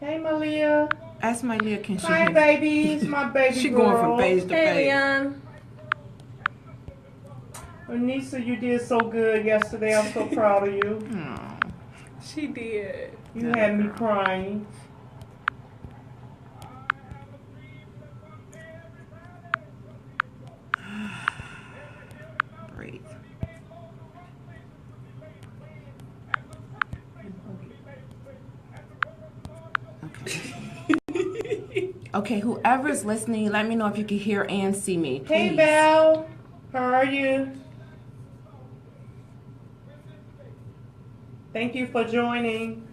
Hey, Malia. Ask my Leah, can she Hi, hear? babies. My baby She girl. going from page to Hey, page. Leon. Anissa, you did so good yesterday. I'm so proud of you. Oh, She did. You That had me girl. crying. breathe. Okay. Okay, whoever's listening, let me know if you can hear and see me, please. Hey, Val. How are you? Thank you for joining.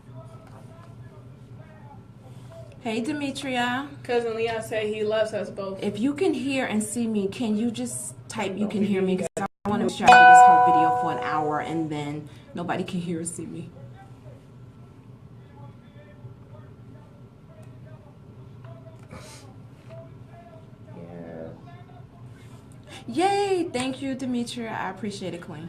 Hey, Demetria. Cousin Leon said he loves us both. If you can hear and see me, can you just type you can hear me? Because I want to make sure I do this whole video for an hour and then nobody can hear or see me. Yay! Thank you, Demetria. I appreciate it, Queen.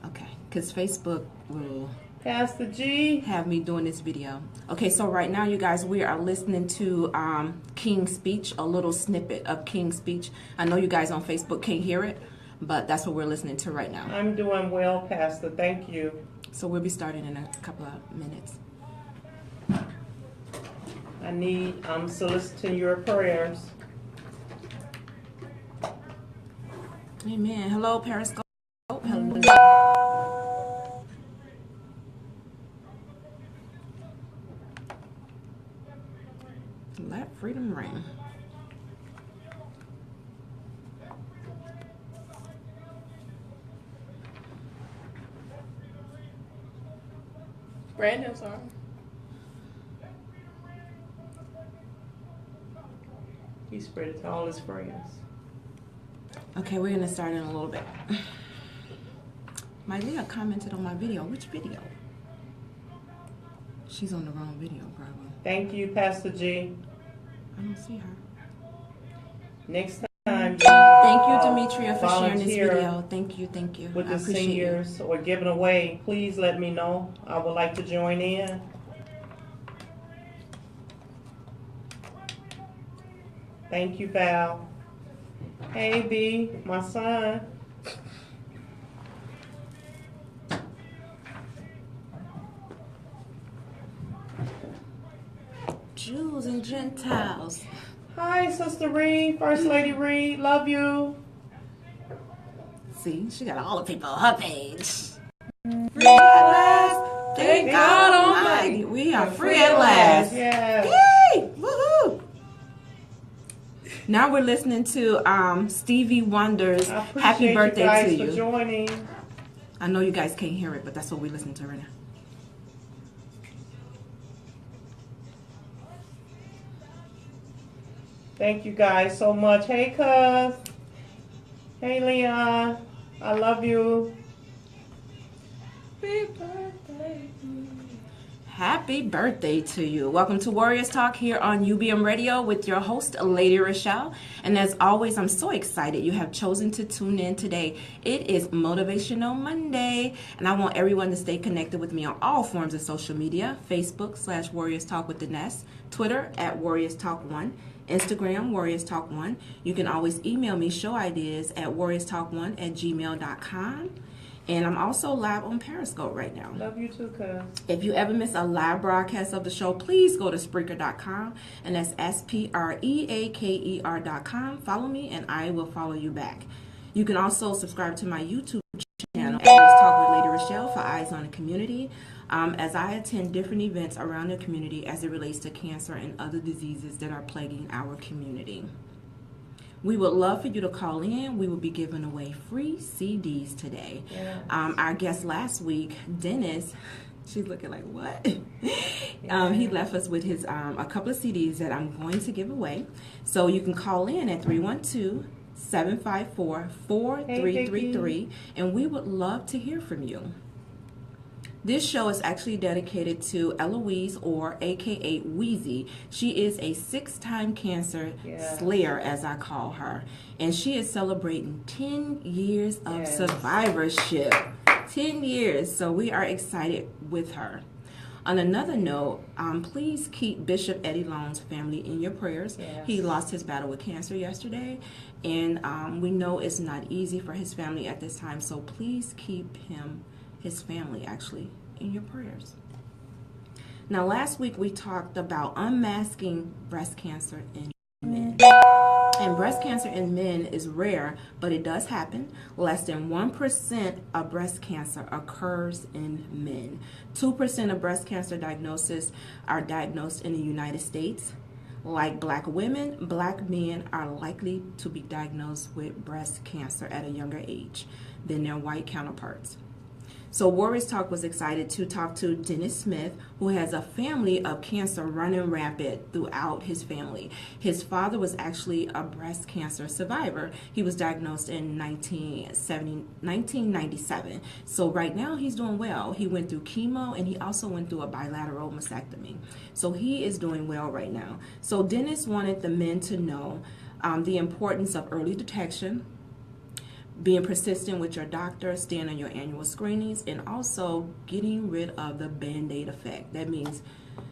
Okay, because Facebook will Pastor G. have me doing this video. Okay, so right now, you guys, we are listening to King's speech, a little snippet of King's speech. I know you guys on Facebook can't hear it, but that's what we're listening to right now. I'm doing well, Pastor. Thank you. So we'll be starting in a couple of minutes. I'm soliciting your prayers. Amen. Hello, Periscope. Hello. Let freedom ring. Brandon's on. He spread it to all his friends. Okay, we're gonna start in a little bit. My Leah commented on my video. Which video? She's on the wrong video, probably. Thank you, Pastor G. I don't see her. Next time, Thank you, Demetria, for sharing this volunteer video. Thank you, thank you. with I the appreciate seniors or giving away, please let me know. I would like to join in. Thank you, Val. Hey, B, my son. Jews and Gentiles. Hi, Sister Reed, First Lady Reed. Love you. See, she got all the people on her page. Free at last. Thank God Almighty. We are free at last. Yes. Yay! Woohoo! Now we're listening to Stevie Wonder's I appreciate Happy Birthday you guys to for You. joining. I know you guys can't hear it, but that's what we listen to right now. Thank you guys so much. Hey, Cuz. Hey, Leon. I love you. Happy birthday. Happy birthday to you. Welcome to Warriors Talk here on UBM Radio with your host, Lady Rochelle. And as always, I'm so excited you have chosen to tune in today. It is Motivational Monday, and I want everyone to stay connected with me on all forms of social media: Facebook /Warriors Talk with the Nest, Twitter @Warriors Talk 1, Instagram, Warriors Talk 1. You can always email me show ideas at warriorstalk1@gmail.com. And I'm also live on Periscope right now. Love you too, Cuz. If you ever miss a live broadcast of the show, please go to Spreaker.com, and that's SPREAKER.com. Follow me, and I will follow you back. You can also subscribe to my YouTube channel, Warriors Talk with Lady Rochelle, for Eyes on the Community, as I attend different events around the community as it relates to cancer and other diseases that are plaguing our community. We would love for you to call in. We will be giving away free CDs today. Yeah. Our guest last week, Dennis, she's looking like, what? He left us with his a couple of CDs that I'm going to give away. So you can call in at 312-754-4333, and we would love to hear from you. This show is actually dedicated to Eloise, or AKA Wheezy. She is a 6-time cancer slayer, as I call her. And she is celebrating 10 years of survivorship. 10 years. So we are excited with her. On another note, please keep Bishop Eddie Long's family in your prayers. Yes. He lost his battle with cancer yesterday, and we know it's not easy for his family at this time, so please keep his family actually, in your prayers. Now, last week we talked about unmasking breast cancer in men. And breast cancer in men is rare, but it does happen. Less than 1% of breast cancer occurs in men. 2% of breast cancer diagnoses are diagnosed in the United States. Like black women, black men are likely to be diagnosed with breast cancer at a younger age than their white counterparts. So Warriors Talk was excited to talk to Dennis Smith, who has a family of cancer running rampant throughout his family. His father was actually a breast cancer survivor. He was diagnosed in 1997. So right now he's doing well. He went through chemo and he also went through a bilateral mastectomy. So he is doing well right now. So Dennis wanted the men to know the importance of early detection, being persistent with your doctor, staying on your annual screenings, and also getting rid of the Band-Aid effect. That means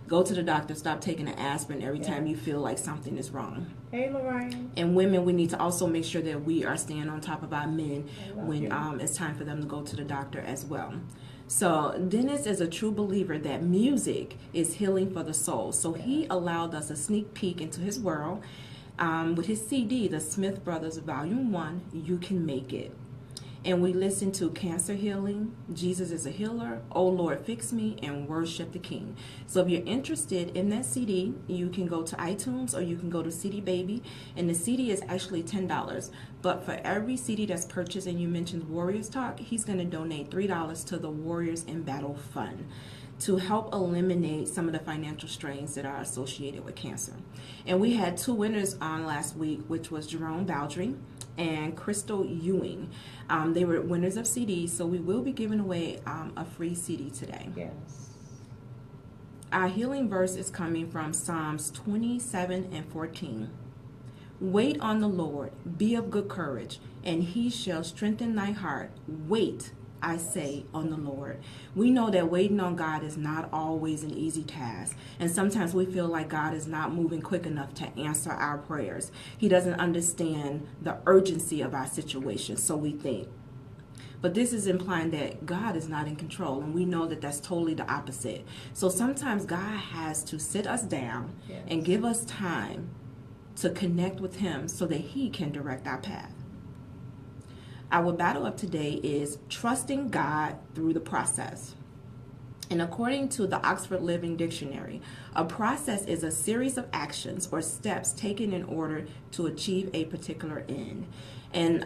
go to the doctor, stop taking an aspirin every time you feel like something is wrong. Hey, Lorraine. And women, we need to also make sure that we are staying on top of our men when it's time for them to go to the doctor as well. So Dennis is a true believer that music is healing for the soul. So he allowed us a sneak peek into his world with his CD, The Smith Brothers Volume 1, You Can Make It. And we listened to Cancer Healing, Jesus is a Healer, Oh Lord Fix Me, and Worship the King. So if you're interested in that CD, you can go to iTunes or you can go to CD Baby, and the CD is actually $10. But for every CD that's purchased and you mentioned Warriors Talk, he's going to donate $3 to the Warriors in Battle Fund to help eliminate some of the financial strains that are associated with cancer. And we had two winners on last week, which was Jerome Baldry and Crystal Ewing. They were winners of CDs, so we will be giving away a free CD today. Yes. Our healing verse is coming from Psalms 27 and 14. Wait on the Lord, be of good courage, and he shall strengthen thy heart. Wait, I say, on the Lord. We know that waiting on God is not always an easy task. And sometimes we feel like God is not moving quick enough to answer our prayers. He doesn't understand the urgency of our situation, so we think. But this is implying that God is not in control, and we know that that's totally the opposite. So sometimes God has to sit us down and give us time to connect with him so that he can direct our path. Our battle of today is trusting God through the process. And according to the Oxford Living Dictionary, a process is a series of actions or steps taken in order to achieve a particular end. And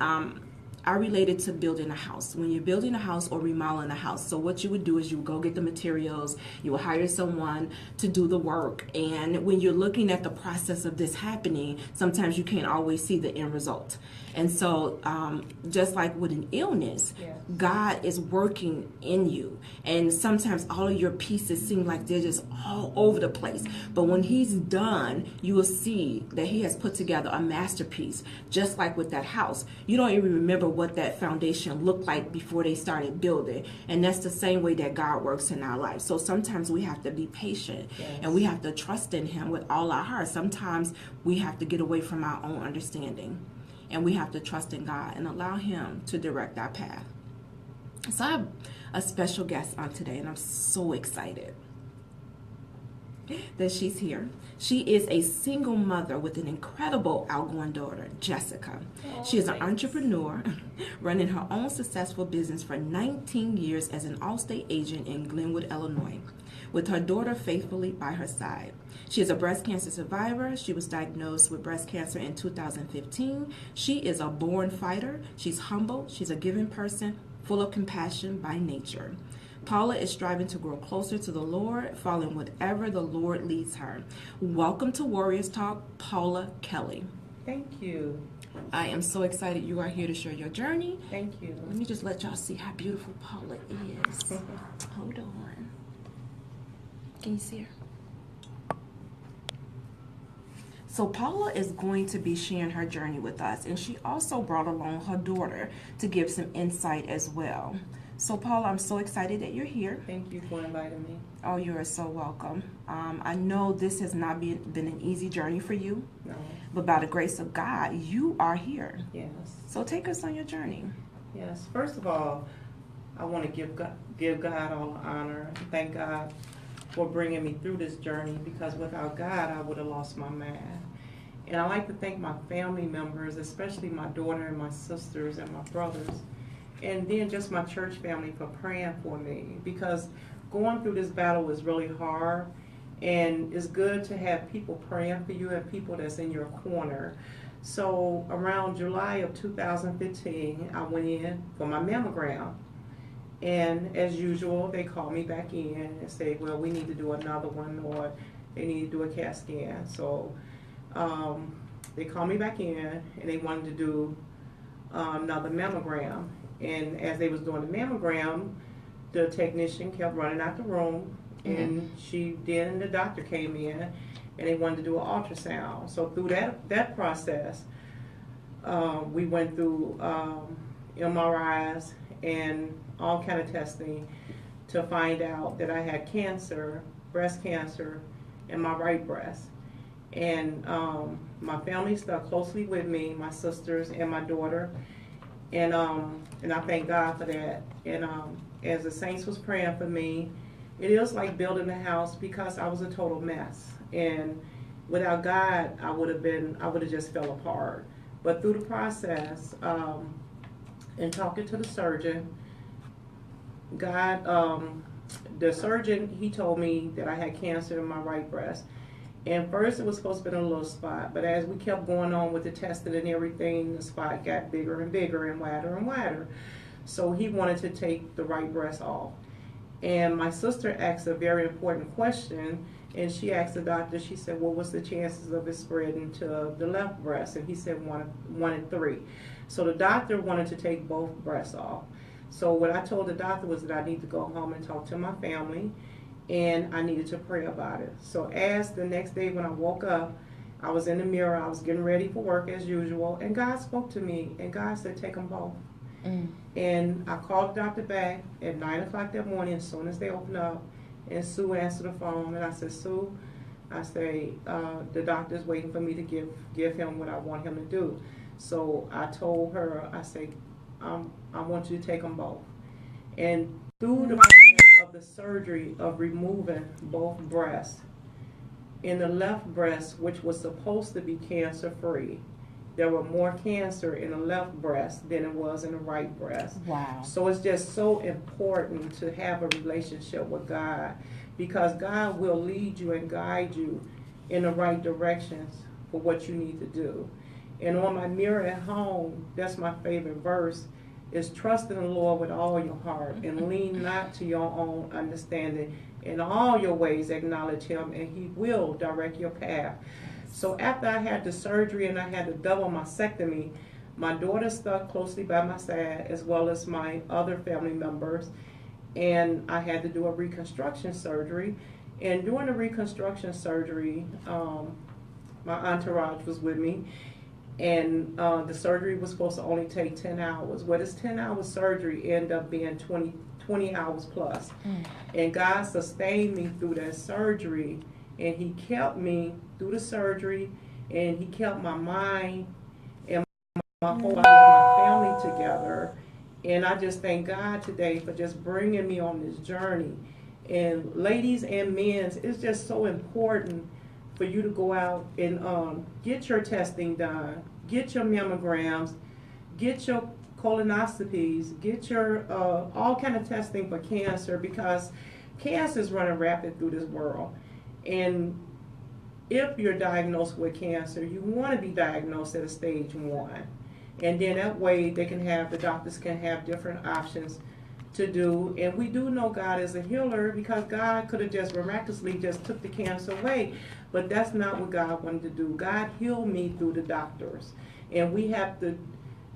I related to building a house. When you're building a house or remodeling a house, so what you would do is you would go get the materials, you will hire someone to do the work. And when you're looking at the process of this happening, sometimes you can't always see the end result. And so just like with an illness, God is working in you. And sometimes all of your pieces seem like they're just all over the place. But when he's done, you will see that he has put together a masterpiece, just like with that house. You don't even remember what that foundation looked like before they started building. And that's the same way that God works in our life. So sometimes we have to be patient and we have to trust in him with all our heart. Sometimes we have to get away from our own understanding. And we have to trust in God and allow him to direct our path. So I have a special guest on today, and I'm so excited that she's here. She is a single mother with an incredible outgoing daughter, Jessica. She is an entrepreneur running her own successful business for 19 years as an Allstate agent in Glenwood, Illinois, with her daughter faithfully by her side. She is a breast cancer survivor. She was diagnosed with breast cancer in 2015. She is a born fighter. She's humble. She's a giving person, full of compassion by nature. Paula is striving to grow closer to the Lord, following whatever the Lord leads her. Welcome to Warriors Talk, Paula Kelly. Thank you. I am so excited you are here to share your journey. Thank you. Let me just let y'all see how beautiful Paula is. Hold on. Can you see her? So Paula is going to be sharing her journey with us, and she also brought along her daughter to give some insight as well. So, Paula, I'm so excited that you're here. Thank you for inviting me. Oh, you are so welcome. I know this has not been an easy journey for you, No. but by the grace of God, you are here. Yes. So take us on your journey. Yes. First of all, I want to give God all the honor and thank God for bringing me through this journey, because without God, I would have lost my mind. And I like to thank my family members, especially my daughter and my sisters and my brothers, and then just my church family for praying for me, because going through this battle is really hard, and it's good to have people praying for you and people that's in your corner. So around July of 2015, I went in for my mammogram. And as usual, they called me back in and said, well, we need to do another one, or they need to do a CAT scan. So they called me back in and they wanted to do another mammogram. And as they was doing the mammogram, the technician kept running out the room, and then the doctor came in and they wanted to do an ultrasound. So through that process, we went through MRIs and all kind of testing to find out that I had cancer, breast cancer, in my right breast. And my family stuck closely with me, my sisters and my daughter, and I thank God for that. And as the saints was praying for me, it is like building a house, because I was a total mess, and without God, I would have just fell apart. But through the process, and talking to the surgeon, the surgeon, he told me that I had cancer in my right breast. And first it was supposed to be a little spot, but as we kept going on with the testing and everything, the spot got bigger and bigger and wider and wider. So he wanted to take the right breast off. And my sister asked a very important question, and she asked the doctor, she said, well, what's the chances of it spreading to the left breast? And he said 1 in 3. So the doctor wanted to take both breasts off. So what I told the doctor was that I need to go home and talk to my family, and I needed to pray about it. So as the next day when I woke up, I was in the mirror, I was getting ready for work as usual, and God spoke to me, and God said, take them both. And I called the doctor back at 9 o'clock that morning as soon as they opened up, and Sue answered the phone, and I said, Sue, I say, the doctor's waiting for me to give him what I want him to do. So I told her, I say, I want you to take them both. And through the process of the surgery of removing both breasts, in the left breast, which was supposed to be cancer-free, there were more cancer in the left breast than it was in the right breast. Wow. So it's just so important to have a relationship with God, because God will lead you and guide you in the right directions for what you need to do. And on my mirror at home, that's my favorite verse, is trust in the Lord with all your heart and lean not to your own understanding. In all your ways acknowledge him, and he will direct your path. So after I had the surgery and I had the double mastectomy, my daughter stuck closely by my side, as well as my other family members, and I had to do a reconstruction surgery. And during the reconstruction surgery, my entourage was with me, and the surgery was supposed to only take 10 hours. Well, this 10-hour surgery ended up being 20 hours plus. And God sustained me through that surgery, and he kept me through the surgery, and he kept my mind and my whole life, my family together. And I just thank God today for just bringing me on this journey. And ladies and men, it's just so important for you to go out and get your testing done, get your mammograms, get your colonoscopies, get your all kind of testing for cancer, because cancer is running rapid through this world. And if you're diagnosed with cancer, you want to be diagnosed at a stage 1. And then that way the doctors can have different options to do. And we do know God is a healer, because God could have just miraculously just took the cancer away. But that's not what God wanted to do. God healed me through the doctors. And we have to,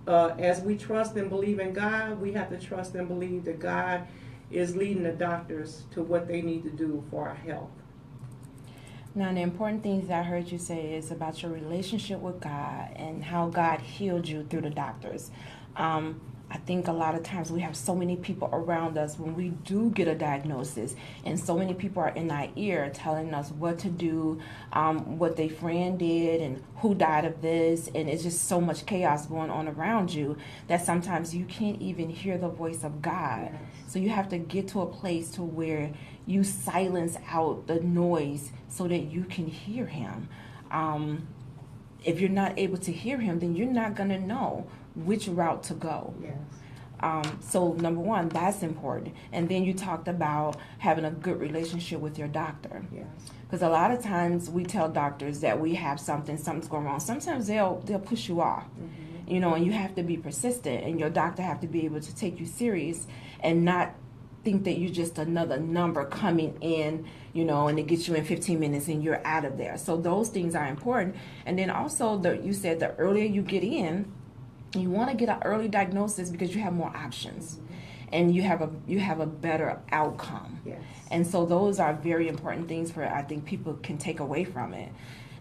as we trust and believe in God, we have to trust and believe that God is leading the doctors to what they need to do for our health. Now, the important things I heard you say is about your relationship with God and how God healed you through the doctors. I think a lot of times we have so many people around us when we do get a diagnosis, and so many people are in our ear telling us what to do, what their friend did, and who died of this, and it's just so much chaos going on around you that sometimes you can't even hear the voice of God. Yes. So you have to get to a place to where you silence out the noise so that you can hear Him. If you're not able to hear Him, then you're not going to know which route to go. Yes. So number one, that's important. And then you talked about having a good relationship with your doctor. Yes. Because a lot of times we tell doctors that we have something's going wrong. Sometimes they'll push you off, you know, and you have to be persistent, and your doctor have to be able to take you serious and not think that you're just another number coming in, you know, and it gets you in 15 minutes and you're out of there. So those things are important. And then also, you said the earlier you get in, you want to get an early diagnosis because you have more options, and you have a better outcome. Yes. And so those are very important things for, I think, people can take away from it.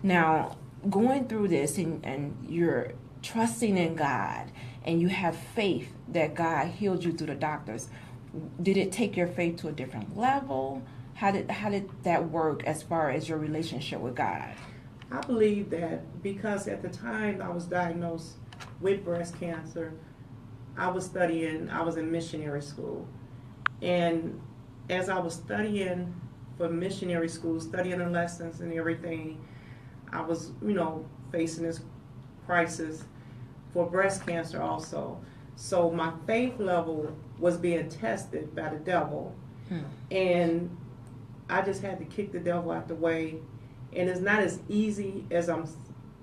Now, going through this and you're trusting in God and you have faith that God healed you through the doctors, did it take your faith to a different level? How did that work as far as your relationship with God? I believe that because at the time I was diagnosed with breast cancer, I was in missionary school. And as I was studying for missionary school, studying the lessons and everything, I was, you know, facing this crisis for breast cancer also. So my faith level was being tested by the devil. And I just had to kick the devil out the way. And it's not as easy as I'm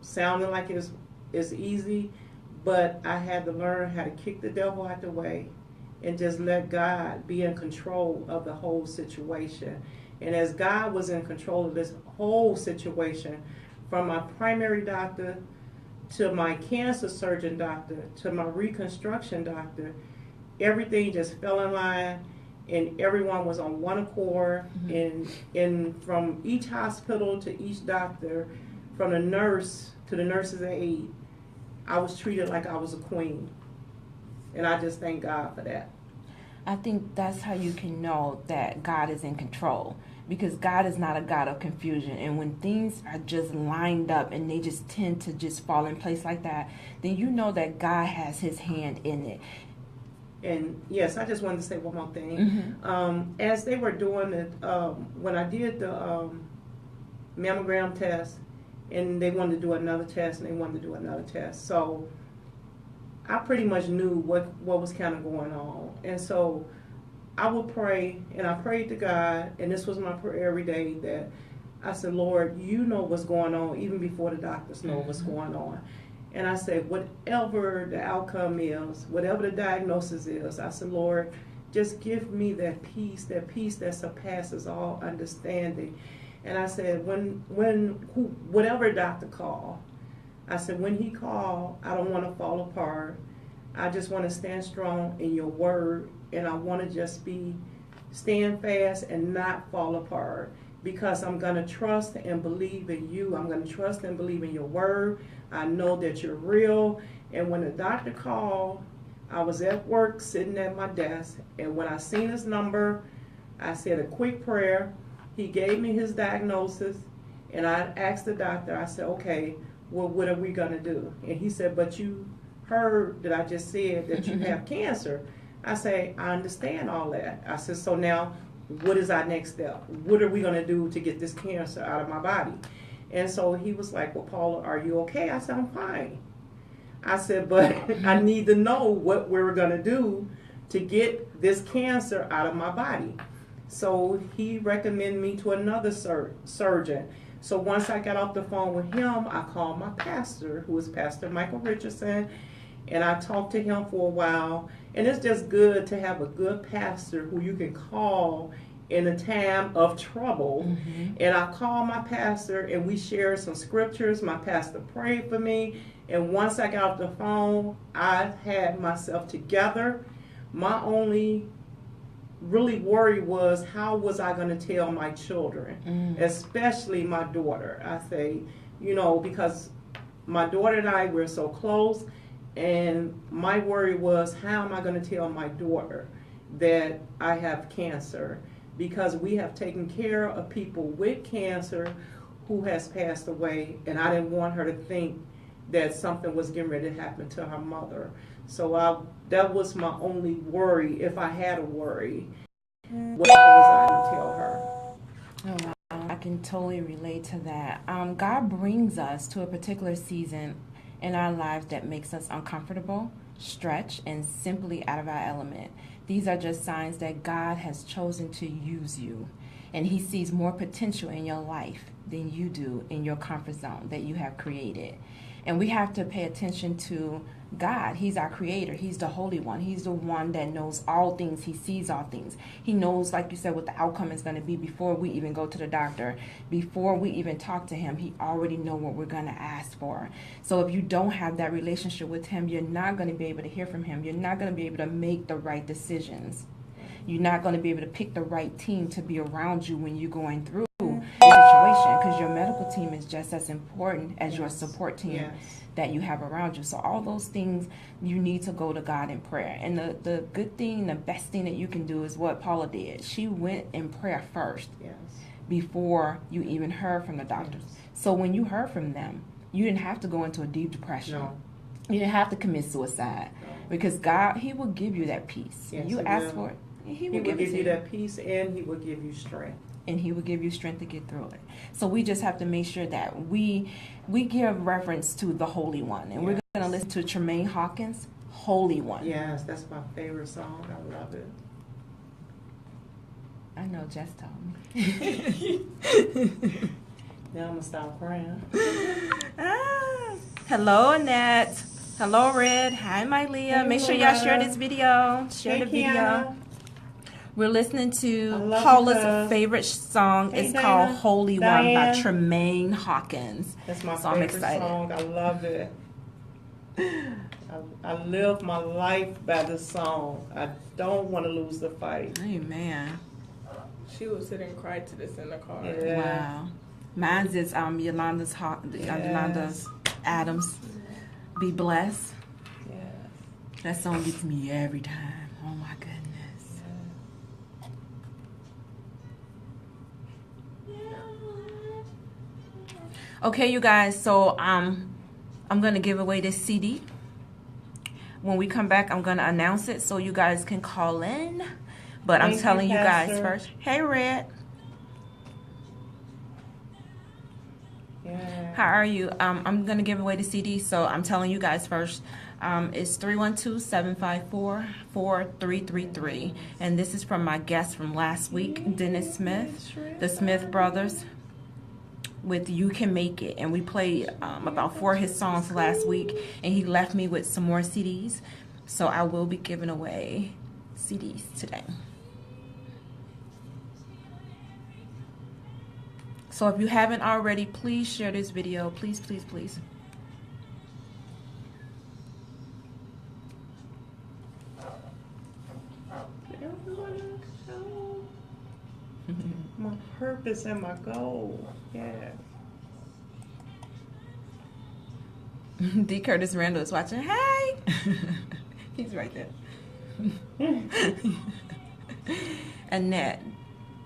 sounding like it's easy, but I had to learn how to kick the devil out the way and just let God be in control of the whole situation. And as God was in control of this whole situation, from my primary doctor to my cancer surgeon doctor to my reconstruction doctor, everything just fell in line, and everyone was on one accord. And from each hospital to each doctor, from the nurse to the nurse's aide, I was treated like I was a queen. And I just thank God for that. I think that's how you can know that God is in control, because God is not a God of confusion. And when things are just lined up and they just tend to just fall in place like that, then you know that God has His hand in it. And yes, I just wanted to say one more thing. As they were doing it, when I did the mammogram test, and they wanted to do another test, and they wanted to do another test. So I pretty much knew what was kind of going on. And so I would pray, and I prayed to God, and this was my prayer every day, that I said, Lord, you know what's going on, even before the doctors know what's going on. And I said, whatever the outcome is, whatever the diagnosis is, I said, Lord, just give me that peace that surpasses all understanding. And I said, whatever doctor call, I said, when he called, I don't want to fall apart. I just want to stand strong in your word, and I want to just stand fast and not fall apart, because I'm going to trust and believe in you. I'm going to trust and believe in your word. I know that you're real. And when the doctor called, I was at work sitting at my desk, and when I seen his number, I said a quick prayer. He gave me his diagnosis, and I asked the doctor, I said, okay, well, what are we going to do? And he said, but you heard that I just said that you have cancer. I say, I understand all that. I said, so now what is our next step? What are we going to do to get this cancer out of my body? And so he was like, well, Paula, are you okay? I said, I'm fine. I said, but I need to know what we're going to do to get this cancer out of my body. So he recommended me to another surgeon. So once I got off the phone with him, I called my pastor, who is Pastor Michael Richardson, and I talked to him for a while. And it's just good to have a good pastor who you can call in a time of trouble. And I called my pastor, and we shared some scriptures. My pastor prayed for me. And once I got off the phone, I had myself together. My only really worry was, how was I going to tell my children, especially my daughter. I say, you know, because my daughter and I, we're so close, And my worry was, how am I going to tell my daughter that I have cancer? Because we have taken care of people with cancer who has passed away, and I didn't want her to think that something was getting ready to happen to her mother. So that was my only worry, if I had a worry. What was I going to tell her? Oh, wow. I can totally relate to that. God brings us to a particular season in our lives that makes us uncomfortable, stretch, and simply out of our element. These are just signs that God has chosen to use you, and He sees more potential in your life than you do in your comfort zone that you have created. And we have to pay attention to God. He's our creator. He's the Holy One. He's the one that knows all things. He sees all things. He knows, like you said, what the outcome is going to be before we even go to the doctor, before we even talk to Him. He already knows what we're going to ask for. So if you don't have that relationship with Him, you're not going to be able to hear from Him. You're not going to be able to make the right decisions. You're not going to be able to pick the right team to be around you when you're going through the situation, because your medical team is just as important as your support team that you have around you. So all those things, you need to go to God in prayer. And the good thing, the best thing that you can do is what Paula did. She went in prayer first before you even heard from the doctors. So when you heard from them, you didn't have to go into a deep depression. No. You didn't have to commit suicide, because God, He will give you that peace. Yes, You He ask will. for it, and He will give you that peace, and He will give you strength. And He will give you strength to get through it. So we just have to make sure that we give reverence to the Holy One. And we're going to listen to Tremaine Hawkins' Holy One. Yes, that's my favorite song. I love it. I know, Jess told me. Now I'm going to stop crying. Hello, Annette. Hello, Red. Hi, Mylea. Hey, make sure y'all share this video. Share the video. Kiana. We're listening to love Paula's you. favorite song. Hey, It's Dana. called Holy One by Diane. Tremaine Hawkins. That's my So I'm favorite excited. song. I love it. I live my life by this song. I don't want to lose the fight. Amen. She would sit and cry to this in the car. Yeah. Wow. Mine's is Yolanda's Adams. Be blessed. Yes. That song gets me every time. Oh my goodness. Okay, you guys, so I'm gonna give away this CD. When we come back, I'm gonna announce it so you guys can call in. But I'm Thank telling you guys Pastor. first. Hey, Red. Yeah. How are you? I'm going to give away the CD, so I'm telling you guys first. It's 312-754-4333. And this is from my guest from last week, Dennis Smith, the Smith Brothers, with You Can Make It. And we played about 4 of his songs last week, and he left me with some more CDs. So I will be giving away CDs today. So if you haven't already, please share this video. Please, please, please. My purpose and my goal. Yeah. D. Curtis Randall is watching. Hey! He's right there. Annette.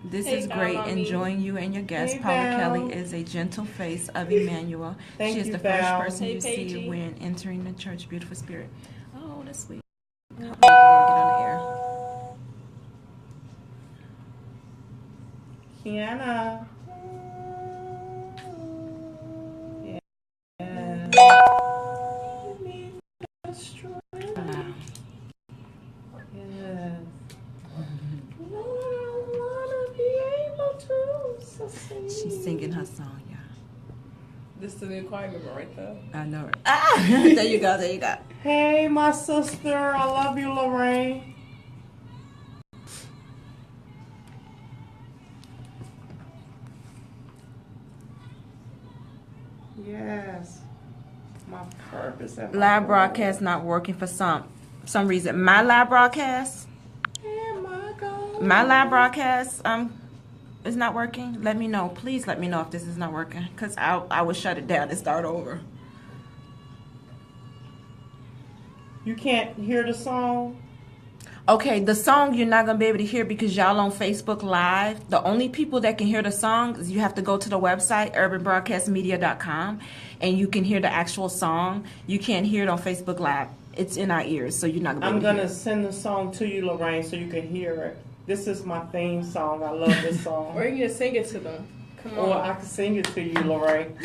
This Hey, is great. Val, Enjoying you and your guest. Hey, Paula Val. Kelly is a gentle face of Emmanuel. Thank She is you, the Val. first person Hey, you see Paigey. when entering the church. Beautiful spirit. Oh, that's sweet. Get on the air. Kiana. Yeah. Wow. Yes. Lord, I wanna be able to succeed. She's singing her song, yeah. This is the new choir member right there. I know it. Ah! There you go, there you go. Hey, my sister. I love you, Lorraine. Yes. My purpose and my Live goal. broadcast not working for some reason. My live broadcast, And my goal. my live broadcast, is not working. Let me know. Please let me know if this is not working, because I will shut it down and start over. You can't hear the song? Okay, the song you're not gonna be able to hear because y'all on Facebook Live. The only people that can hear the song is you have to go to the website urbanbroadcastmedia.com, and you can hear the actual song. You can't hear it on Facebook Live. It's in our ears, so you're not gonna. I'm gonna send the song to you, Lorraine, so you can hear it. This is my theme song. I love this song. Or you can sing it to them. Come on. Or I can sing it to you, Lorraine.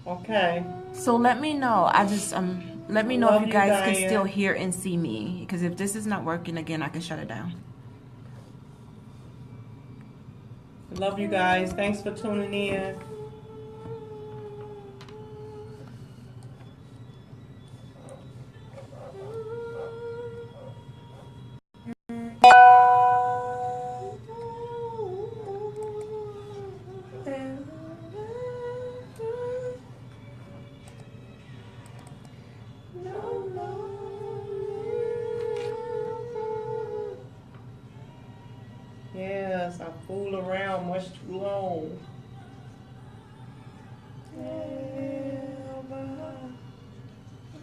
Okay. So let me know. Let me know Love if you you, guys Diane. can still hear and see me. Because if this is not working again, I can shut it down. Love you guys. Thanks for tuning in. Yes, I fool around much too long.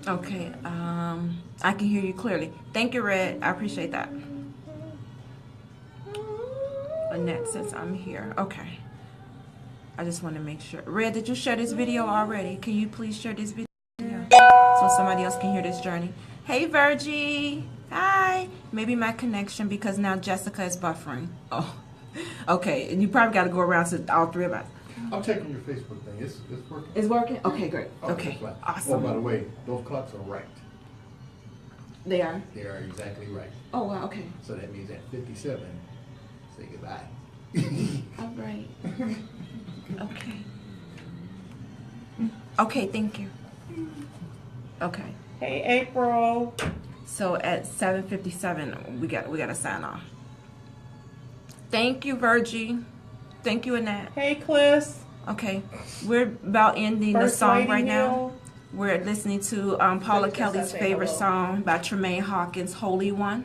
Okay, I can hear you clearly. Thank you, Red. I appreciate that. Annette says I'm here. Okay. I just want to make sure. Red, did you share this video already? Can you please share this video so somebody else can hear this journey? Hey, Virgie. Hi. Maybe my connection because now Jessica is buffering. Oh, okay. And you probably got to go around to all three of us. I'm checking your Facebook thing. It's working. It's working? Okay, great. Okay, that's fine. awesome. Oh, by the way, those clocks are right. They are? They are exactly right. Oh, wow, okay. So that means at 57, say goodbye. All right. Okay. Okay, thank you. Okay. Hey, April. So at 7:57, we got to sign off. Thank you, Virgie. Thank you, Annette. Hey, Cliss. Okay, we're about ending the First song Lady right now. Hill. We're listening to Paula Just Kelly's say favorite hello. song by Tremaine Hawkins, Holy One.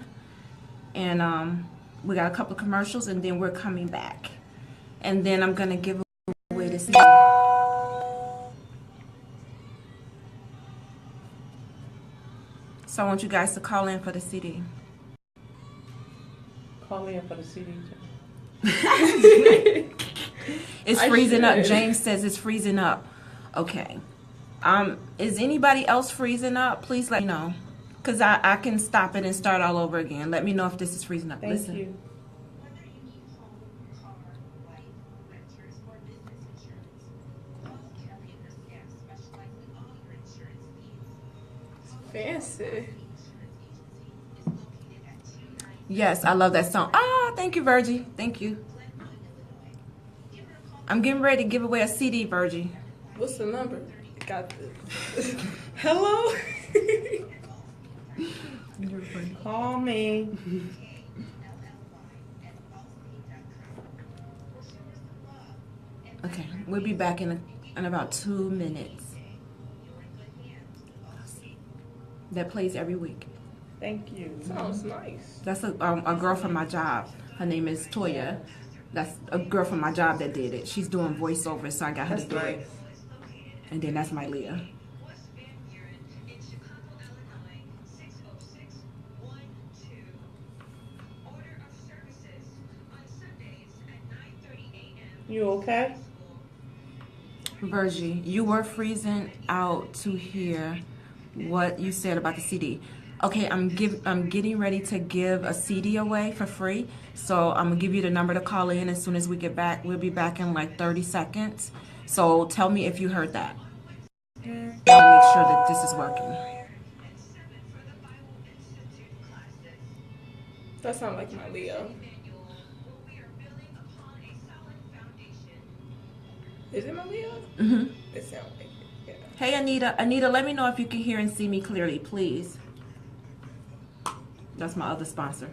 And we got a couple of commercials, and then we're coming back. And then I'm going to give away this. So I want you guys to call in for the CD. Call in for the CD. It's I freezing up. should. James says it's freezing up. Okay. Is anybody else freezing up? Please let me know. Because I can stop it and start all over again. Let me know if this is freezing up. Thank Listen. you. Fancy. Yes, I love that song. Ah, thank you, Virgie. Thank you. I'm getting ready to give away a CD, Virgie. What's the number? Got this. Hello? Call me. Okay, we'll be back in about 2 minutes. That plays every week. Thank you. Sounds nice. That's a girl from my job. Her name is Toya. That's a girl from my job that did it. She's doing voiceover, so I got her That's to do nice. it. And then that's my Leah. You okay? Virgie, you were freezing out to hear what you said about the CD. Okay, I'm getting ready to give a CD away for free. So I'm gonna give you the number to call in as soon as we get back. We'll be back in like 30 seconds. So tell me if you heard that. I'll make sure that this is working. That sounds like my Leo. Is it my Leo? Mm-hmm. It sounds like it. Yeah. Hey, Anita. Anita, let me know if you can hear and see me clearly, please. That's my other sponsor.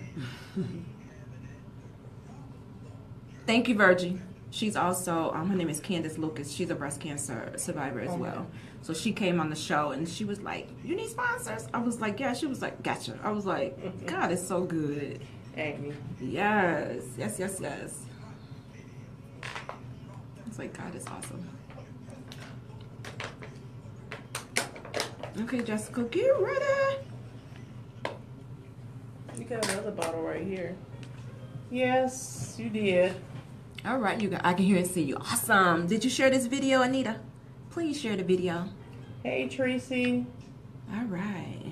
Thank you, Virgie. She's also, her name is Candace Lucas. She's a breast cancer survivor as well. So she came on the show and she was like, you need sponsors? I was like, yeah. She was like, gotcha. I was like, God, it's so good. Amy. Yes, yes, yes, yes. was like, God is awesome. Okay, Jessica, get ready. You got another bottle right here. Yes, you did. All right, you guys, I can hear and see you. Awesome. Did you share this video, Anita? Please share the video. Hey, Tracy. All right.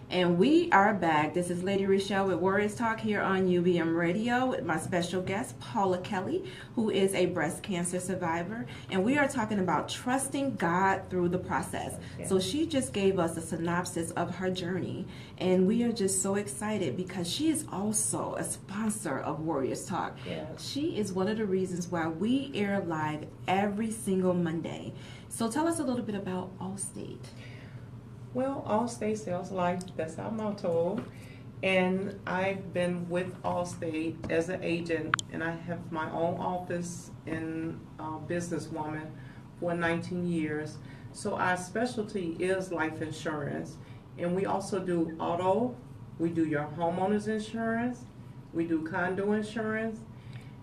And we are back. This is Lady Rochelle with Warriors Talk here on UBM Radio with my special guest, Paula Kelly, who is a breast cancer survivor. And we are talking about trusting God through the process. Yeah. So she just gave us a synopsis of her journey. And we are just so excited because she is also a sponsor of Warriors Talk. Yes. She is one of the reasons why we air live every single Monday. So tell us a little bit about Allstate. Well, Allstate sells life. That's our motto. And I've been with Allstate as an agent, and I have my own office in businesswoman for 19 years. So our specialty is life insurance. And we also do auto. We do your homeowner's insurance. We do condo insurance.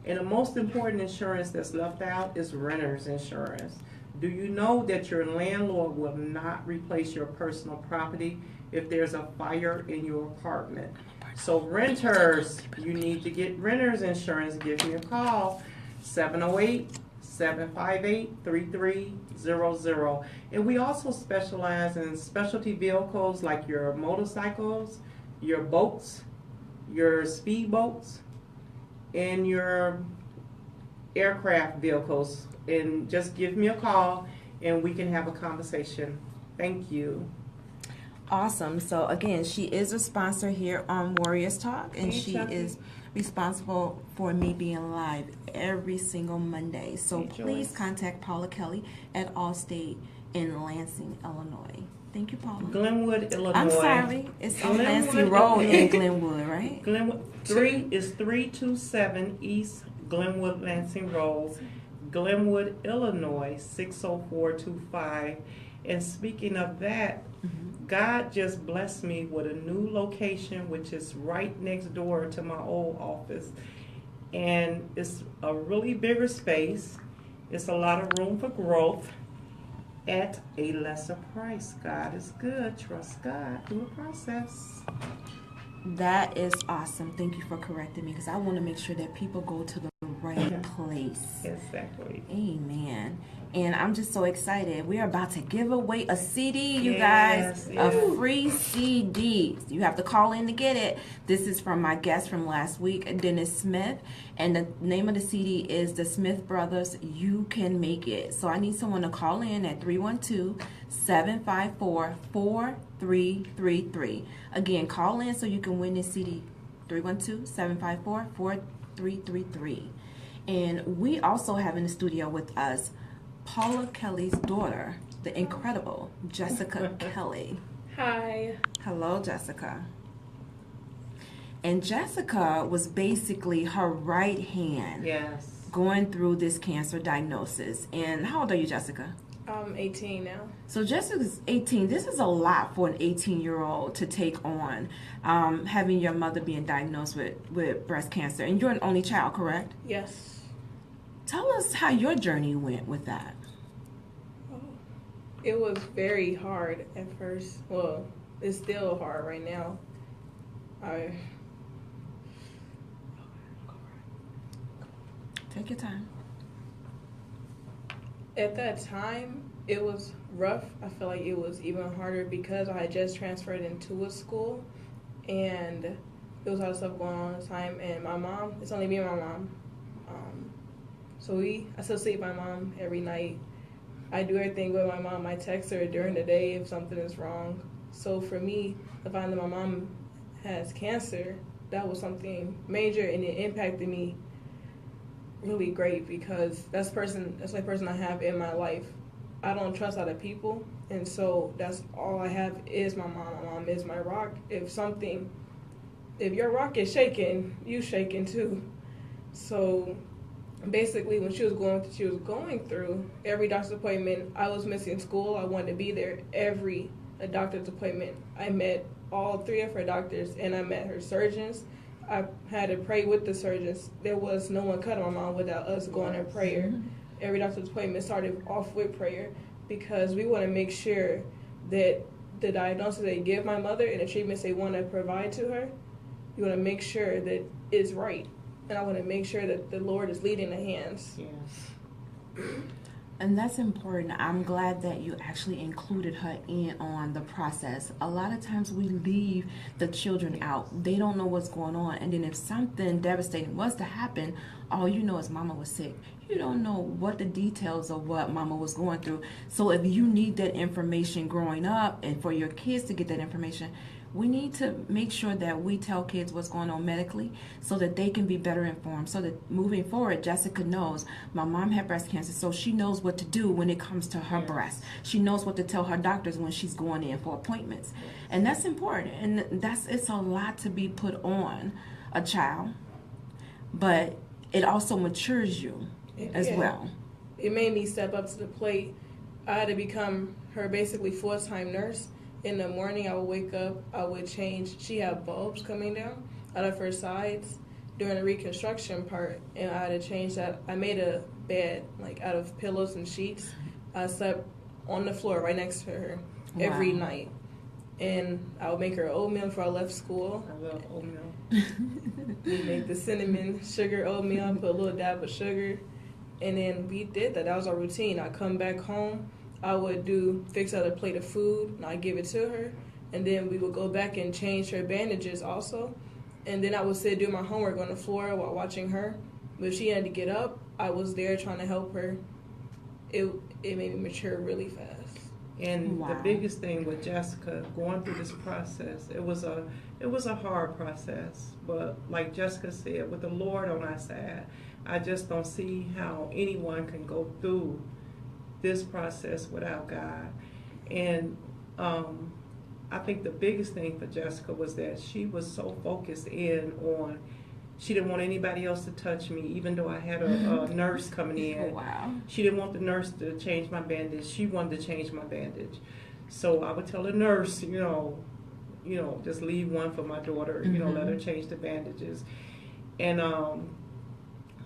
And the most important insurance that's left out is renter's insurance. Do you know that your landlord will not replace your personal property if there's a fire in your apartment? So renters, you need to get renter's insurance. Give me a call, 708-758-3300. And we also specialize in specialty vehicles like your motorcycles, your boats, your speedboats, and your aircraft vehicles. And just give me a call and we can have a conversation. Thank you. Awesome. So again, she is a sponsor here on Warriors Talk, and Hey, she Chucky. is responsible for me being live every single Monday. So Hey, please Joyce. contact Paula Kelly at Allstate in Lansing, Illinois. Thank you, Paula. Glenwood, Illinois. I'm sorry. It's on Glenwood, Lansing Road in Illinois. Glenwood, right? Glenwood 327 East Glenwood Lansing Road, Glenwood, Illinois 60425. And speaking of that, God just blessed me with a new location, which is right next door to my old office. And it's a really bigger space. It's a lot of room for growth at a lesser price. God is good. Trust God through the process. That is awesome. Thank you for correcting me, because I want to make sure that people go to the right place. Exactly. Amen. And I'm just so excited. We are about to give away a CD, you Yes, guys. yes. A free CD. You have to call in to get it. This is from my guest from last week, Dennis Smith. And the name of the CD is The Smith Brothers, You Can Make It. So I need someone to call in at 312-754-4333. Again, call in so you can win this CD. 312-754-4333. And we also have in the studio with us Paula Kelly's daughter, the incredible Jessica Kelly. Hi. Hello, Jessica. And Jessica was basically her right hand Yes. going through this cancer diagnosis. And how old are you, Jessica? I'm 18 now. So Jessica's 18. This is a lot for an 18-year-old to take on, having your mother being diagnosed with breast cancer. And you're an only child, correct? Yes. Tell us how your journey went with that. It was very hard at first. Well, it's still hard right now. Take your time. At that time, it was rough. I feel like it was even harder because I had just transferred into a school, and there was a lot of stuff going on at the time. And my mom, it's only me and my mom. So I still sleep with my mom every night. I do everything with my mom. I text her during the day if something is wrong. So for me, to find that my mom has cancer, that was something major, and it impacted me really great because that's the person I have in my life. I don't trust other people, and so that's all I have is my mom. My mom is my rock. If your rock is shaking, you shaking too. So basically, when she was going through every doctor's appointment, I was missing school. I wanted to be there every doctor's appointment. I met all three of her doctors, and I met her surgeons, I had to pray with the surgeons. There was no one cutting my mom without us going in prayer. Every doctor's appointment started off with prayer because we want to make sure that the diagnosis they give my mother and the treatments they want to provide to her, you want to make sure that it's right. And I want to make sure that the Lord is leading the hands. Yes. And that's important. I'm glad that you actually included her in on the process. A lot of times we leave the children out. They don't know what's going on. And then if something devastating was to happen, all you know is mama was sick. You don't know what the details of what mama was going through. So if you need that information growing up and for your kids to get that information, we need to make sure that we tell kids what's going on medically so that they can be better informed. So that moving forward, Jessica knows my mom had breast cancer, so she knows what to do when it comes to her breast. She knows what to tell her doctors when she's going in for appointments. And that's important. And it's a lot to be put on a child, but it also matures you as well. It made me step up to the plate. I had to become her basically full-time nurse. In the morning, I would wake up, I would change. She had bulbs coming down out of her sides during the reconstruction part, and I had to change that. I made a bed, like, out of pillows and sheets. I slept on the floor right next to her every night. And I would make her oatmeal before I left school. I love oatmeal. We make the cinnamon sugar oatmeal, put a little dab of sugar, and then we did that. That was our routine. I'd come back home. I would fix out a plate of food, and I'd give it to her, and then we would go back and change her bandages also, and then I would sit do my homework on the floor while watching her. But if she had to get up, I was there trying to help her. It made me mature really fast. And the biggest thing with Jessica going through this process, it was a hard process, but like Jessica said, with the Lord on our side, I just don't see how anyone can go through this process without God. And I think the biggest thing for Jessica was that she was so focused in on, she didn't want anybody else to touch me, even though I had a nurse coming in. Wow. She didn't want the nurse to change my bandage. She wanted to change my bandage. So I would tell the nurse, just leave one for my daughter, let her change the bandages. And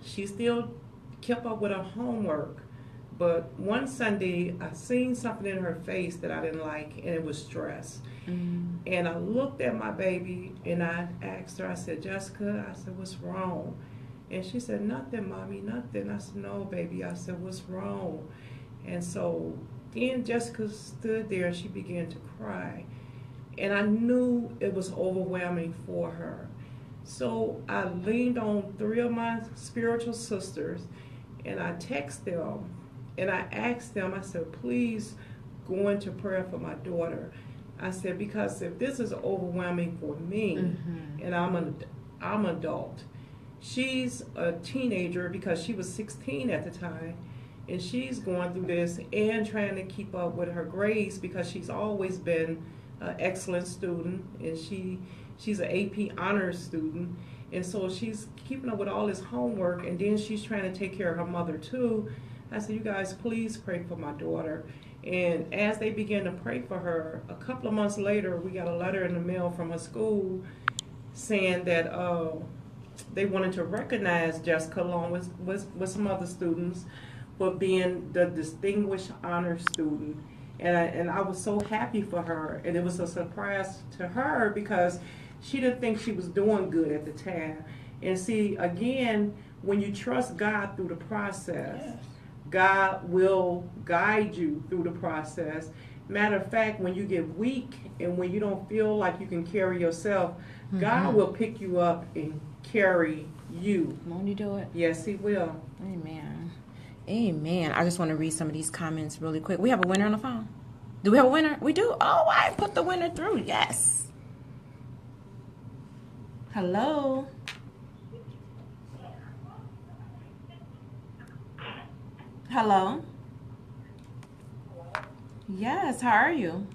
she still kept up with her homework. But one Sunday, I seen something in her face that I didn't like, and it was stress. And I looked at my baby, and I asked her, I said, Jessica, I said, what's wrong? And she said, nothing, Mommy, nothing. I said, no, baby. I said, what's wrong? And so then Jessica stood there, and she began to cry. And I knew it was overwhelming for her. So I leaned on 3 of my spiritual sisters, and I texted them. And I asked them, I said, please go into prayer for my daughter. I said, because if this is overwhelming for me, and I'm adult, she's a teenager because she was 16 at the time, and she's going through this and trying to keep up with her grades because she's always been an excellent student, and she's an AP honors student, and so she's keeping up with all this homework, and then she's trying to take care of her mother too. I said, you guys, please pray for my daughter. And as they began to pray for her, a couple of months later, we got a letter in the mail from her school saying that they wanted to recognize Jessica along with some other students for being the distinguished honor student. And I was so happy for her. And it was a surprise to her because she didn't think she was doing good at the time. And see, again, when you trust God through the process, God will guide you through the process. Matter of fact, when you get weak and when you don't feel like you can carry yourself, God will pick you up and carry you. Won't you do it? Yes, He will. Amen. Amen. I just want to read some of these comments really quick. We have a winner on the phone. Do we have a winner? We do. Oh, I put the winner through. Yes. Hello. Hello. Yes, how are you?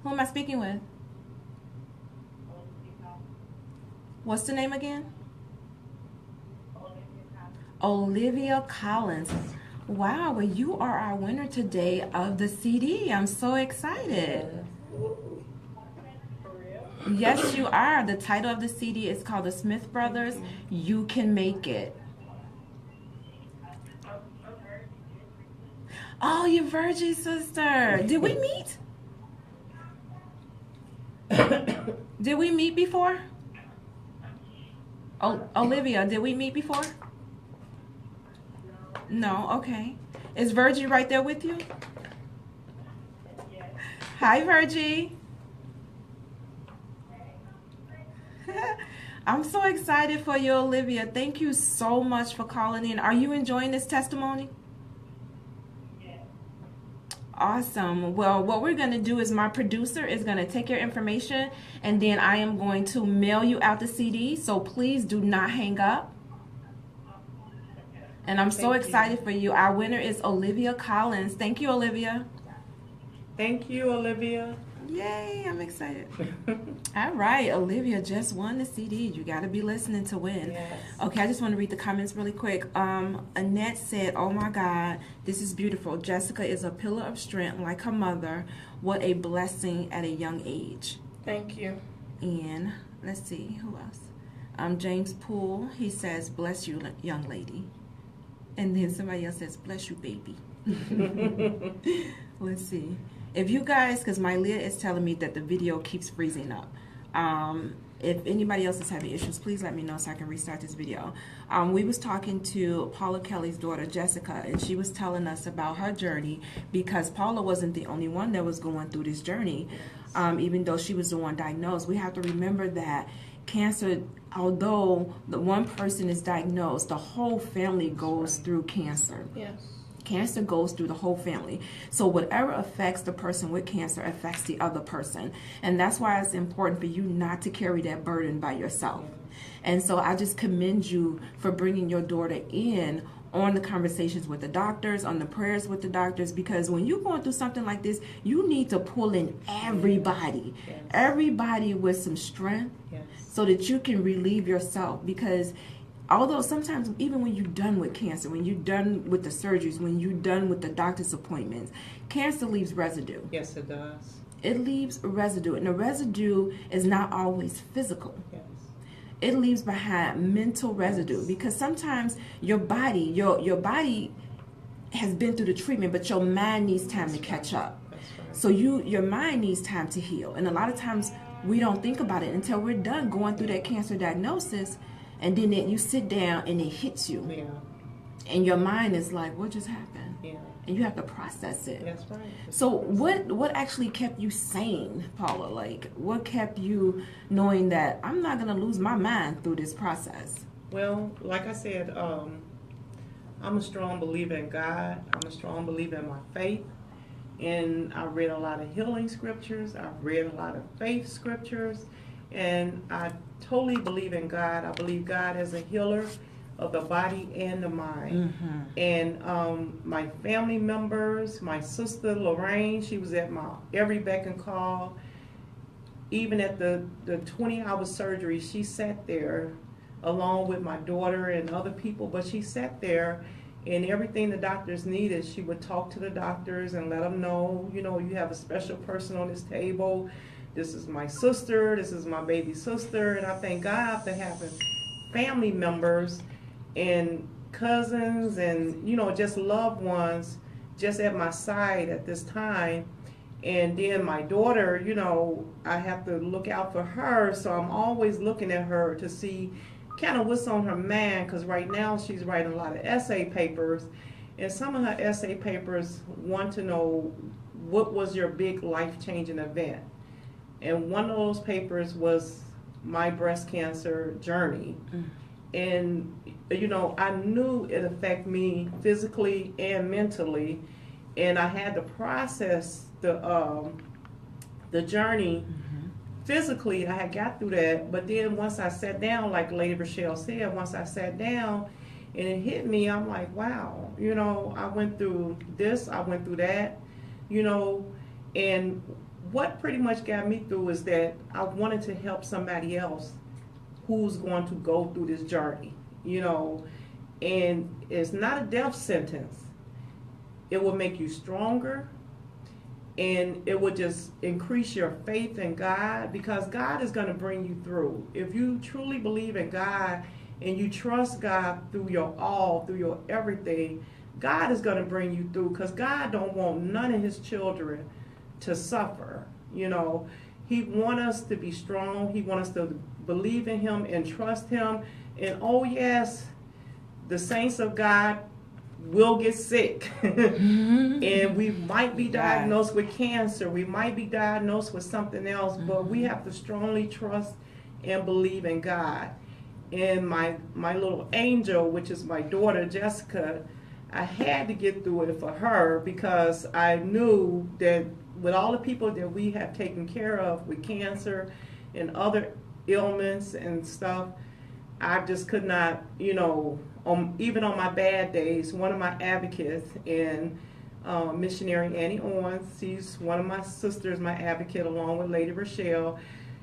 Who am I speaking with? What's the name again? Olivia Collins. Wow, well, you are our winner today of the CD. I'm so excited. Yes, you are. The title of the CD is called The Smith Brothers, You Can Make It. Oh, your Virgie sister. Did we meet? Did we meet before? Oh, Olivia, did we meet before? No, okay. Is Virgie right there with you? Hi, Virgie. I'm so excited for you, Olivia. Thank you so much for calling in. Are you enjoying this testimony? Awesome. Well, what we're going to do is my producer is going to take your information and then I am going to mail you out the CD. So please do not hang up. And I'm so excited for you. Our winner is Olivia Collins. Thank you, Olivia. Thank you, Olivia. Yay, I'm excited. All right, Olivia just won the CD. You got to be listening to win. Yes. Okay, I just want to read the comments really quick. Annette said, oh my God, this is beautiful. Jessica is a pillar of strength like her mother. What a blessing at a young age. Thank you. And let's see, who else? James Poole, he says, bless you, young lady. And then somebody else says, bless you, baby. Let's see. If you guys, because my Leah is telling me that the video keeps freezing up. If anybody else is having issues, please let me know so I can restart this video. We was talking to Paula Kelly's daughter, Jessica, and she was telling us about her journey because Paula wasn't the only one that was going through this journey. Even though she was the one diagnosed, we have to remember that cancer, although the one person is diagnosed, the whole family goes through cancer. Yes. Cancer goes through the whole family. So whatever affects the person with cancer affects the other person. And that's why it's important for you not to carry that burden by yourself. And so I just commend you for bringing your daughter in on the conversations with the doctors, on the prayers with the doctors, because when you're going through something like this, you need to pull in everybody, everybody with some strength so that you can relieve yourself. Because although sometimes even when you're done with cancer, when you're done with the surgeries, when you're done with the doctor's appointments, cancer leaves residue. Yes, it does. It leaves residue, and the residue is not always physical. Yes. It leaves behind mental residue, because sometimes your body has been through the treatment, but your mind needs time to catch up. That's right. So your mind needs time to heal. And a lot of times we don't think about it until we're done going through that cancer diagnosis, and then you sit down and it hits you. Yeah. And your mind is like, what just happened? Yeah. And you have to process it. That's right. So what actually kept you sane, Paula? Like, what kept you knowing that I'm not going to lose my mind through this process? Well, like I said, I'm a strong believer in God. I'm a strong believer in my faith. And I read a lot of healing scriptures. I've read a lot of faith scriptures. And I totally believe in God. I believe God is a healer of the body and the mind. Mm-hmm. And my family members, my sister Lorraine, she was at my every beck and call. Even at the 20-hour surgery, she sat there along with my daughter and other people, but she sat there, and everything the doctors needed, she would talk to the doctors and let them know, you know, you have a special person on this table. This is my sister, this is my baby sister. And I thank God for having family members and cousins and, you know, just loved ones just at my side at this time. And then my daughter, you know, I have to look out for her, so I'm always looking at her to see kind of what's on her mind, because right now she's writing a lot of essay papers, and some of her essay papers want to know what was your big life-changing event. And one of those papers was my breast cancer journey. And, you know, I knew it affected me physically and mentally, and I had to process the journey. Physically, I had got through that, but then once I sat down, like Lady Rochelle said, once I sat down and it hit me, I'm like, wow, you know, I went through this, I went through that, you know, and what pretty much got me through is that I wanted to help somebody else who's going to go through this journey, you know, and it's not a death sentence. It will make you stronger. and it would just increase your faith in God, because God is going to bring you through. If you truly believe in God and you trust God through your all, through your everything, God is going to bring you through, because God don't want none of his children to suffer. You know, he wants us to be strong. He wants us to believe in him and trust him. And oh yes, the saints of God will get sick. And we might be diagnosed with cancer. We might be diagnosed with something else, but we have to strongly trust and believe in God. And my little angel, which is my daughter, Jessica, I had to get through it for her, because I knew that with all the people that we have taken care of with cancer and other ailments and stuff, I just could not, you know, even on my bad days, one of my advocates and missionary Annie Owens, she's one of my sisters, my advocate, along with Lady Rochelle,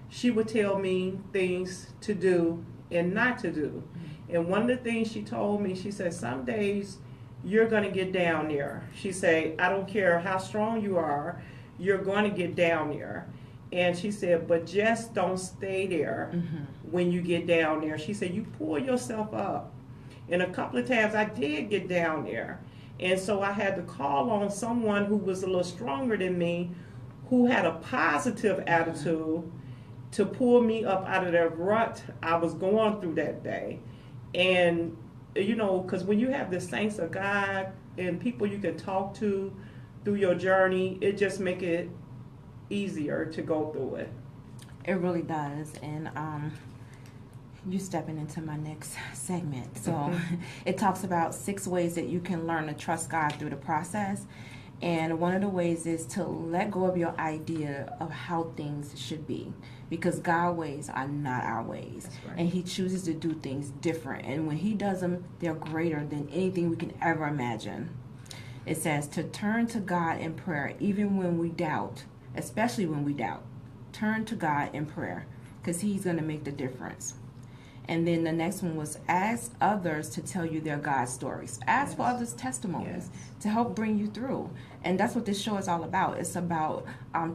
she would tell me things to do and not to do. And one of the things she told me, she said, some days you're going to get down there. She said, I don't care how strong you are, you're going to get down there. And she said, but just don't stay there when you get down there. She said, you pull yourself up. And a couple of times I did get down there. And so I had to call on someone who was a little stronger than me, who had a positive attitude, to pull me up out of that rut I was going through that day. And, you know, because when you have the saints of God and people you can talk to through your journey, it just make it easier to go through it. It really does. And you stepping into my next segment. So it talks about 6 ways that you can learn to trust God through the process. And one of the ways is to let go of your idea of how things should be, because God's ways are not our ways. That's right. And he chooses to do things different. And when he does them, they're greater than anything we can ever imagine. It says to turn to God in prayer, even when we doubt, especially when we doubt. Turn to God in prayer, because he's going to make the difference. And then the next one was ask others to tell you their God stories. Ask for others' testimonies to help bring you through. And that's what this show is all about. It's about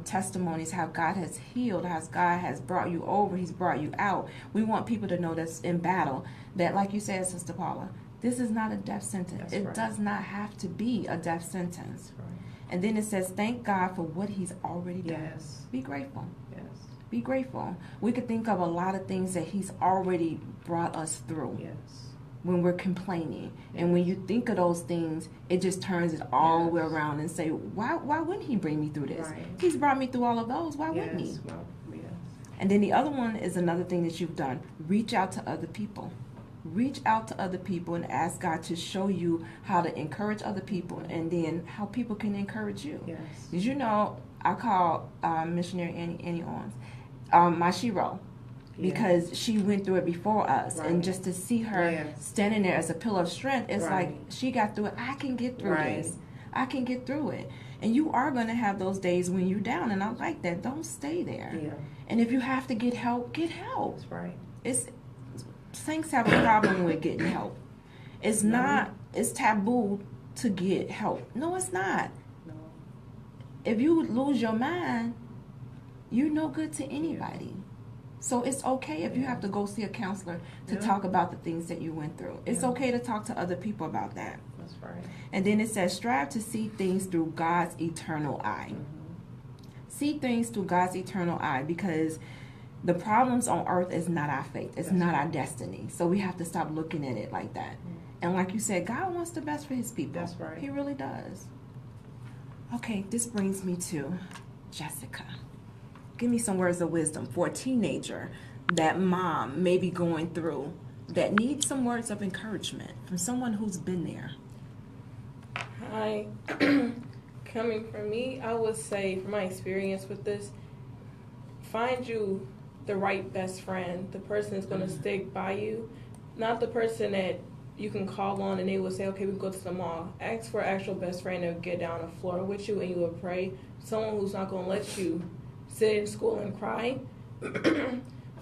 testimonies, how God has healed, how God has brought you over, he's brought you out. We want people to know that's in battle, that, like you said, Sister Paula, this is not a death sentence. It does not have to be a death sentence. Right. And then it says, thank God for what he's already done. Yes. Be grateful. Yes. Be grateful. We could think of a lot of things that he's already brought us through. Yes. When we're complaining. And when you think of those things, it just turns it all the way around and say, why wouldn't he bring me through this? Right. He's brought me through all of those. Why wouldn't he? Well, yes. And then the other one is another thing that you've done. Reach out to other people. Reach out to other people and ask God to show you how to encourage other people, and then how people can encourage you. Yes. Did you know I call missionary Annie Owens my shero, because she went through it before us, and just to see her standing there as a pillar of strength, it's like she got through it. I can get through this. I can get through it. And you are going to have those days when you're down, and I like that. Don't stay there. Yeah. And if you have to get help, get help. That's right. Saints have a problem with getting help. It's taboo to get help. No, it's not. No. If you lose your mind, you're no good to anybody. So it's okay if you have to go see a counselor to talk about the things that you went through. It's okay to talk to other people about that. That's right. And then it says, strive to see things through God's eternal eye. See things through God's eternal eye, because the problems on earth is not our fate. It's not our destiny. So we have to stop looking at it like that. And like you said, God wants the best for his people. That's right. He really does. Okay, this brings me to Jessica. Give me some words of wisdom for a teenager that mom may be going through, that needs some words of encouragement from someone who's been there. Hi. Coming from me, I would say, from my experience with this, find you the right best friend, the person that's going to stick by you, not the person that you can call on and they will say, okay, we go to the mall. Ask for an actual best friend that will get down on the floor with you and you will pray. Someone who's not going to let you sit in school and cry.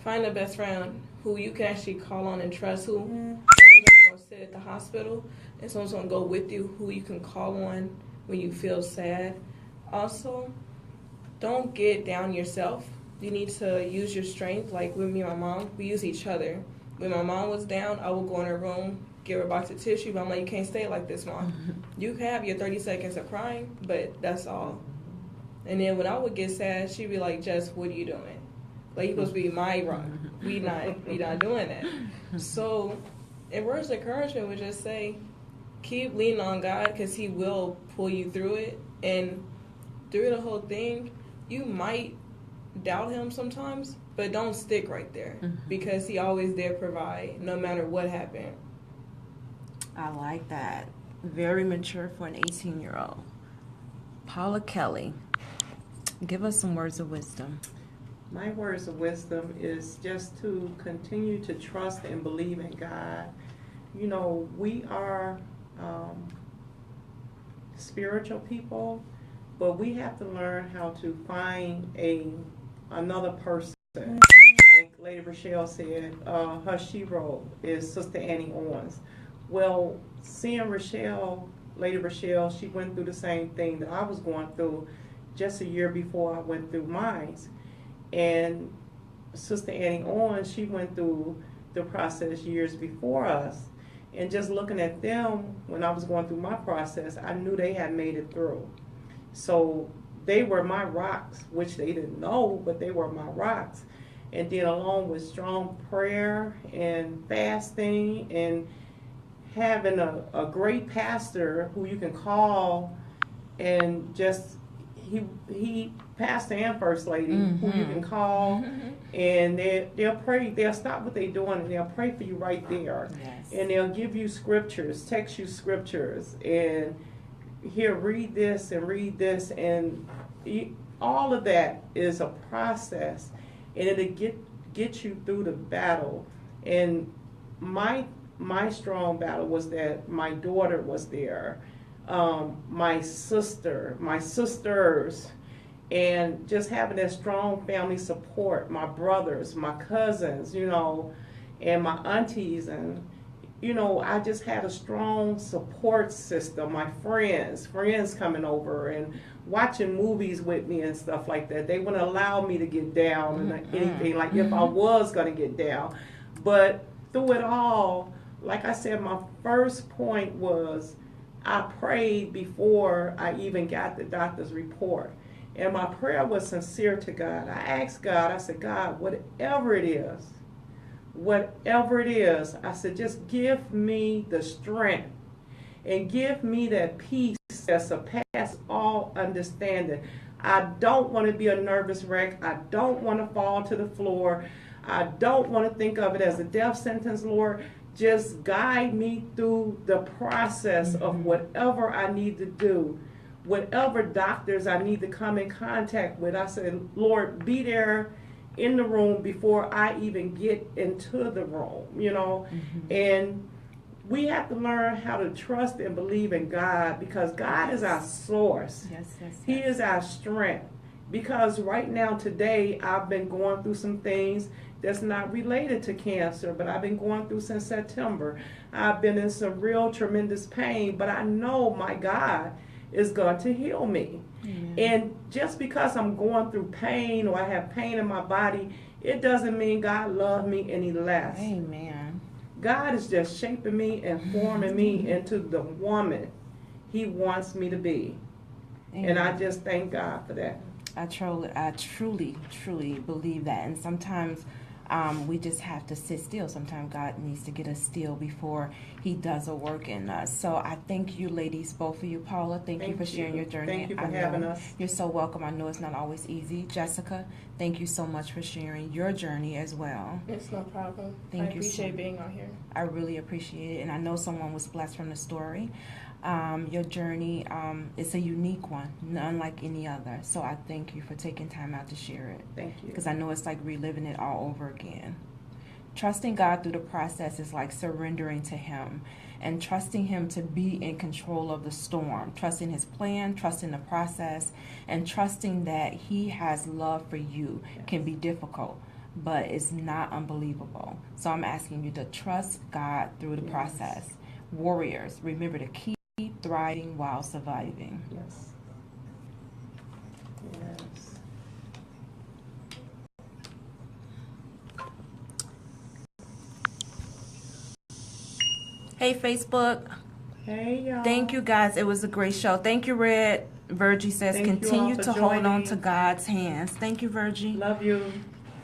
Find a best friend who you can actually call on and trust, who someone's going to sit at the hospital, and someone's going to go with you who you can call on when you feel sad. Also, don't get down yourself. You need to use your strength. Like with me and my mom, we use each other. When my mom was down, I would go in her room, give her a box of tissue, but I'm like, you can't stay like this, Mom. You can have your 30 seconds of crying, but that's all. And then when I would get sad, she'd be like, Jess, what are you doing? Like, you're supposed to be my rock. We not doing that. So, in words of encouragement, would just say, keep leaning on God, because He will pull you through it. And through the whole thing, you might doubt Him sometimes, but don't stick right there, because He always there to provide, no matter what happened. I like that. Very mature for an 18-year-old. Paula Kelly, give us some words of wisdom. My words of wisdom is just to continue to trust and believe in God. You know, we are spiritual people, but we have to learn how to find another person. Like Lady Rochelle said, her shero is Sister Annie Owens. Well, seeing Lady Rochelle, she went through the same thing that I was going through just a year before I went through mine. And Sister Annie Owens, she went through the process years before us. And just looking at them, when I was going through my process, I knew they had made it through. So they were my rocks, which they didn't know, but they were my rocks. And then along with strong prayer and fasting and having a great pastor who you can call, and just he pastor and first lady who you can call, and they'll pray. They'll stop what they're doing and they'll pray for you right there. Yes. And they'll give you scriptures, text you scriptures, and here, read this and read this, and all of that is a process, and it'll get you through the battle. And my strong battle was that my daughter was there, my sisters, and just having that strong family support, my brothers, my cousins, you know, and my aunties, and you know, I just had a strong support system. My friends coming over and watching movies with me and stuff like that. They wouldn't allow me to get down and anything, like if I was going to get down. But through it all, like I said, my first point was I prayed before I even got the doctor's report. And my prayer was sincere to God. I asked God, I said, God, whatever it is, I said, just give me the strength and give me that peace that surpasses all understanding. I don't want to be a nervous wreck. I don't want to fall to the floor. I don't want to think of it as a death sentence, Lord. Just guide me through the process of whatever I need to do, whatever doctors I need to come in contact with. I said, Lord, be there in the room before I even get into the room, you know. And we have to learn how to trust and believe in God, because God is our source. He is our strength. Because right now, today, I've been going through some things that's not related to cancer, but I've been going through since September. I've been in some real tremendous pain, but I know my God is going to heal me. And just because I'm going through pain or I have pain in my body, it doesn't mean God loves me any less. Amen. God is just shaping me and forming me into the woman He wants me to be. Amen. And I just thank God for that. I truly believe that. And sometimes we just have to sit still. Sometimes God needs to get us still before He does a work in us. So I thank you, ladies, both of you. Paula, thank you for sharing your journey. Thank you for having us. You're so welcome. I know it's not always easy. Jessica, thank you so much for sharing your journey as well. It's no problem. I Thank you appreciate being on here. I really appreciate it. And I know someone was blessed from the story. Your journey is a unique one, unlike any other. So I thank you for taking time out to share it. Thank you. Because I know it's like reliving it all over again. Trusting God through the process is like surrendering to Him and trusting Him to be in control of the storm, trusting His plan, trusting the process, and trusting that He has love for you. Can be difficult, but it's not unbelievable. So I'm asking you to trust God through the process. Warriors, remember to keep thriving while surviving. Yes. Hey, Facebook. Hey, y'all. Thank you, guys. It was a great show. Thank you, Red. Virgie says, Thank you all continue for to hold on joining. to God's hands. Thank you, Virgie. Love you.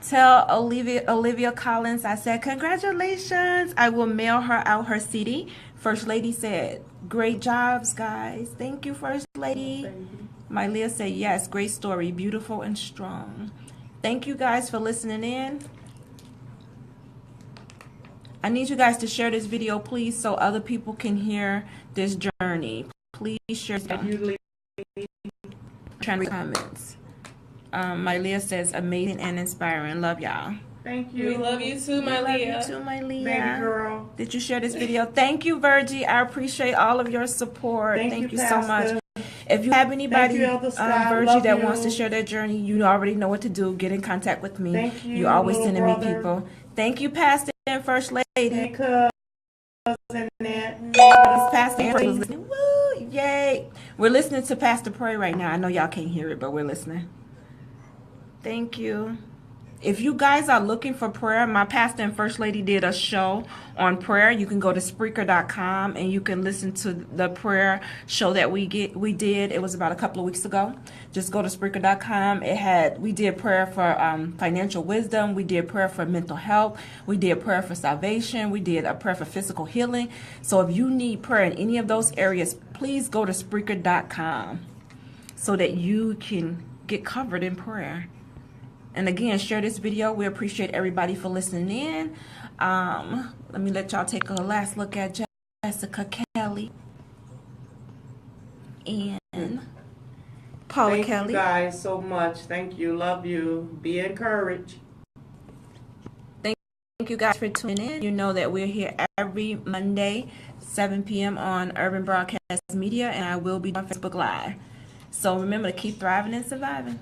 Tell Olivia Collins, I said, congratulations. I will mail her out her CD. First Lady said, great jobs, guys. Thank you, First Lady. Mylea said, yes, great story. Beautiful and strong. Thank you guys for listening in. I need you guys to share this video, please, so other people can hear this journey. Please share it. Trying to read comments. Mylea says, amazing and inspiring. Love y'all. Thank you. We love you too, my Love Leah. you too, Mylea. Baby girl. Did you share this video? Thank you, Virgie. I appreciate all of your support. Thank you so much. Pastor. If you have anybody, Thank you, Elder Scott. Virgie, Love that you. wants to share their journey, you already know what to do. Get in contact with me. Thank you, You're always little sending brother. me people. Thank you, Pastor and First Lady. Hey, cousin Annette. Pastor Angela was listening. Woo! Yay! We're listening to Pastor pray right now. I know y'all can't hear it, but we're listening. Thank you. If you guys are looking for prayer, my pastor and First Lady did a show on prayer. You can go to Spreaker.com and you can listen to the prayer show that we did. It was about a couple of weeks ago. Just go to Spreaker.com. We did prayer for financial wisdom. We did prayer for mental health. We did prayer for salvation. We did a prayer for physical healing. So if you need prayer in any of those areas, please go to Spreaker.com so that you can get covered in prayer. And again, share this video. We appreciate everybody for listening in. Let me let y'all take a last look at Jessica Kelly and Paula Thank Kelly. you guys so much. Thank you. Love you. Be encouraged. Thank you guys for tuning in. You know that we're here every Monday, 7 p.m. on Urban Broadcast Media, and I will be on Facebook Live. So remember to keep thriving and surviving.